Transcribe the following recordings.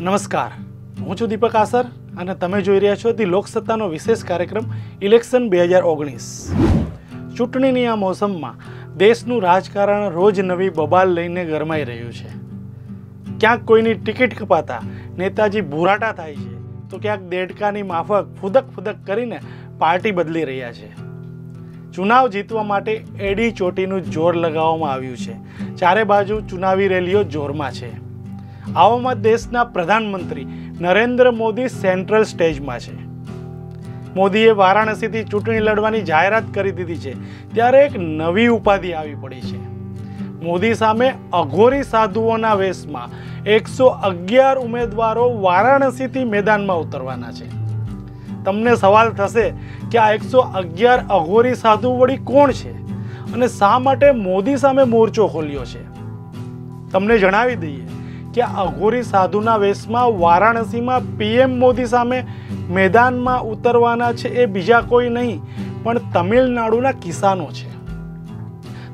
નમસ્કાર, હું છું દીપક આસર અને તમે જોઈ રહ્યા છો ધી લોકસત્તાનો વિશેષ કાર્યક્રમ ઇલેક્શન 2019। ચૂંટણીની આ મોસમમાં દેશનું રાજકારણ રોજ નવી બબાલ લઈને ગરમાઈ રહ્યું છે। ક્યાંક કોઈની ટિકિટ કપાતા નેતાજી ભૂરાટા થાય છે, તો ક્યાંક દેડકાની માફક ફુદક કરીને પાર્ટી બદલી રહ્યા છે। ચુનાવ જીતવા માટે એડી ચોટીનું જોર લગાવવામાં આવ્યું છે। ચારે બાજુ ચુનાવી રેલીઓ જોરમાં છે। આવામાં દેશના પ્રધાનમંત્રી નરેન્દ્ર મોદી સેન્ટ્રલ સ્ટેજમાં છે। મોદીએ વારાણસીથી ચૂંટણી લડવાની જાહેરાત કરી દીધી છે, ત્યારે એક નવી ઉપાધિ આવી પડી છે। મોદી સામે અઘોરી સાધુઓના વેશમાં 111 ઉમેદવારો વારાણસીથી મેદાનમાં ઉતરવાના છે। તમને સવાલ થશે કે આ 111 અઘોરી સાધુ વળી કોણ છે અને શા માટે મોદી સામે મોરચો ખોલ્યો છે? તમને જણાવી દઈએ કે અઘોરી સાધુના વેશમાં વારાણસીમાં પીએમ મોદી સામે મેદાનમાં ઉતરવાના છે એ બીજા કોઈ નહીં પણ તમિલનાડુના કિસાનો છે।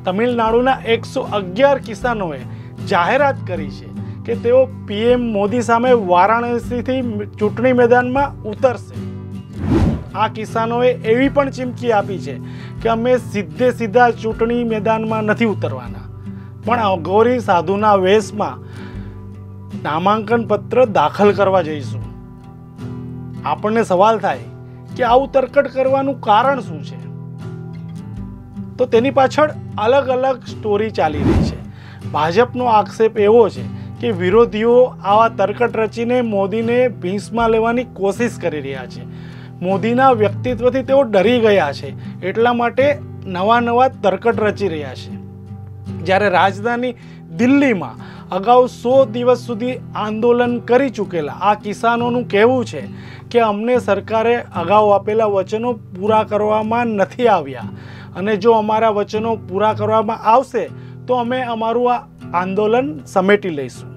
તમિલનાડુના 111 કિસાનોએ જાહેરાત કરી છે કે તેઓ પીએમ મોદી સામે વારાણસીથી ચૂંટણી મેદાનમાં ઉતરશે। આ કિસાનોએ એવી પણ ચીમકી આપી છે કે અમે સીધા ચૂંટણી મેદાનમાં નથી ઉતરવાના, પણ અઘોરી સાધુના વેશમાં નામાંકન પત્ર દાખલ કરવા જઈશું। આપણને સવાલ થાય કે આવું તરકટ કરવાનું કારણ શું છે? તો તેની પાછળ અલગ અલગ સ્ટોરી ચાલી રહી છે। ભાજપનો આક્ષેપ એવો છે કે વિરોધીઓ આવા તરકટ રચીને મોદીને ભીંસમાં લેવાની કોશિશ કરી રહ્યા છે। મોદીના વ્યક્તિત્વથી તેઓ ડરી ગયા છે, એટલા માટે નવા તરકટ રચી રહ્યા છે। જ્યારે રાજધાની દિલ્હીમાં અગાઉ 100 દિવસ સુધી આંદોલન કરી ચૂકેલા આ કિસાનોનું કહેવું છે કે અમને સરકારે અગાઉ આપેલા વચનો પૂરા કરવામાં નથી આવ્યા અને જો અમારા વચનો પૂરા કરવામાં આવશે તો અમે અમારું આ આંદોલન સમેટી લઈશું।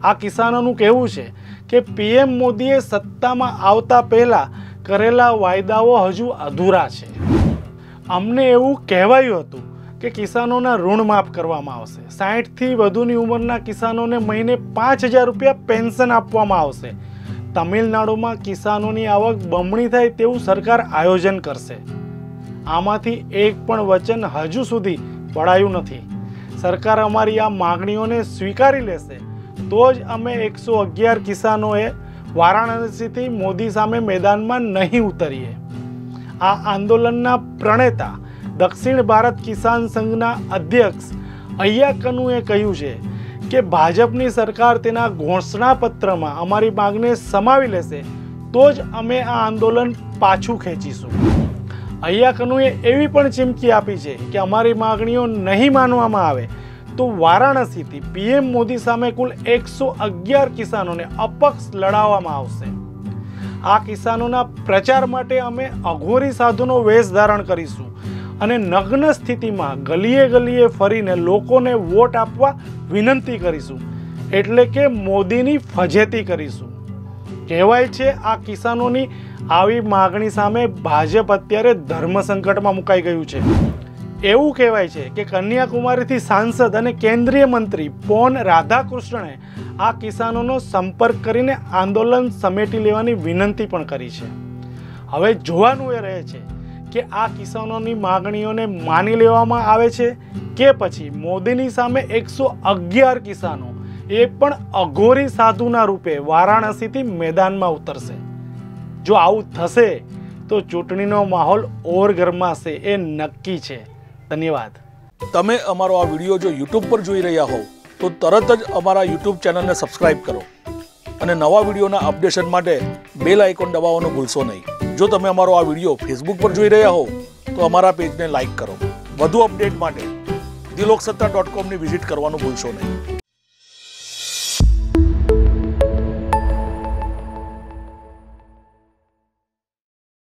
આ કિસાનોનું કહેવું છે કે પીએમ મોદીએ સત્તામાં આવતા પહેલા કરેલા વાયદાઓ હજુ અધૂરા છે। અમને એવું કહેવાયું હતું કે કિસાનોના ઋણ માફ કરવામાં આવશે, 60થી વધુની ઉંમરના કિસાનોને મહિને 5000 રૂપિયા પેન્શન આપવામાં આવશે, તમિલનાડુમાં કિસાનોની આવક બમણી થાય તેવું સરકાર આયોજન કરશે। આમાંથી એક પણ વચન હજુ સુધી પડાયું નથી। સરકાર અમારી આ માગણીઓને સ્વીકારી લેશે તો જ અમે 111 કિસાનોએ વારાણસીથી મોદી સામે મેદાનમાં નહીં ઉતરીએ। આ આંદોલનના પ્રણેતા દક્ષિણ ભારત કિસાન સંઘના અધ્યક્ષ અય્યા કનુએ કહ્યું છે કે ભાજપની સરકાર તેના ઘોષણાપત્રમાં અમારી માંગને સમાવી લેશે તો જ અમે આ આંદોલન પાછું ખેંચીશું। અય્યા કનુએ એવી પણ ચીમકી આપી છે કે અમારી માગણીઓ નહીં માનવામાં આવે તો વારાણસીથી પીએમ મોદી સામે કુલ 111 કિસાનોને અપક્ષ લડાવવામાં આવશે। આ કિસાનોના પ્રચાર માટે અમે અઘોરી સાધુનો વેશ ધારણ કરીશું અને નગ્ન સ્થિતિમાં ગલીએ ફરીને લોકોને વોટ આપવા વિનંતી કરીશું, એટલે કે મોદીની ફજેતી કરીશું। કહેવાય છે આ કિસાનોની આવી માગણી સામે ભાજપ અત્યારે ધર્મ સંકટમાં મુકાઈ ગયું છે। એવું કહેવાય છે કે કન્યાકુમારીથી સાંસદ અને કેન્દ્રીય મંત્રી પોન રાધાકૃષ્ણને આ કિસાનોનો સંપર્ક કરીને આંદોલન સમેટી લેવાની વિનંતી પણ કરી છે। હવે જોવાનું એ રહે છે કે આ કિસાનોની માગણીઓને માની લેવામાં આવે છે કે પછી મોદીની સામે 111 કિસાનો એ પણ અઘોરી સાધુના રૂપે વારાણસીથી મેદાનમાં ઉતરશે। જો આવું થશે તો ચૂંટણીનો માહોલ ઓર ગરમાશે એ નક્કી છે। ધન્યવાદ। તમે અમારો આ વિડીયો જો યુટ્યુબ પર જોઈ રહ્યા હોવ તો તરત જ અમારા યુટ્યુબ ચેનલને સબસ્ક્રાઇબ કરો અને નવા વિડીયોના અપડેશન માટે બેલ આઇકોન દબાવવાનું ભૂલશો નહીં। જો તમે અમારો આ વિડીયો ફેસબુક પર જોઈ રહ્યા હોવ તો અમારા પેજને લાઇક કરો। વધુ અપડેટ માટે theloksutta.com ની વિઝિટ કરવાનું ભૂલશો નહીં।